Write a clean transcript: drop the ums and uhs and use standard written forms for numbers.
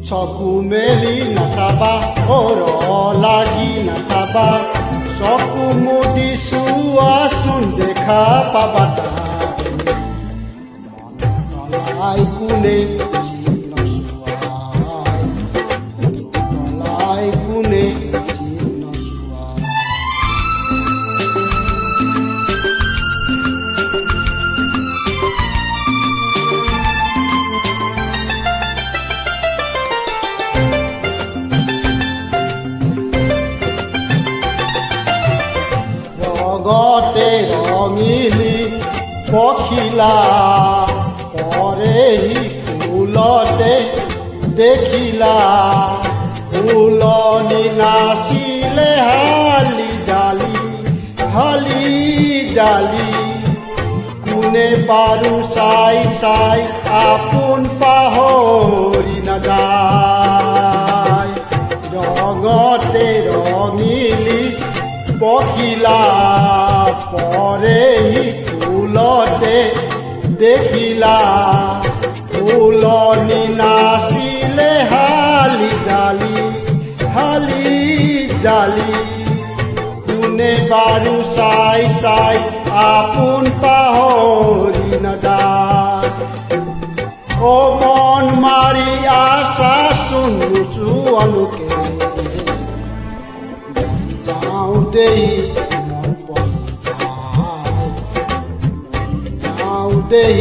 চকু মেলি নাচাবা অৰ লাগি নাচাবা চকু মুদি চোৱাচোন দেখা পাবা তলাই কোনে জীৱ নচোৱাই তলাই কোনে জীৱ নচোৱাই জগতে ৰঙিলি পখিলা পৰেহি ফুলতে দেখিলা ফুলনি নাচিলে হালি জালি কোনে বাৰু চাই চাই আপোন পাহৰি নাযায় ৰঙতে ৰঙিলি পখিলা পৰেহি ফুলতে দেখিলা ফুলনি নাচিলে হালি জালি কোনে বাৰু চাই চাই আপোন পাহৰি নাযায় অ মন মাৰি আছাচোন নোচোৱালোকে যাওঁতেই মন পলাই যাওঁতেই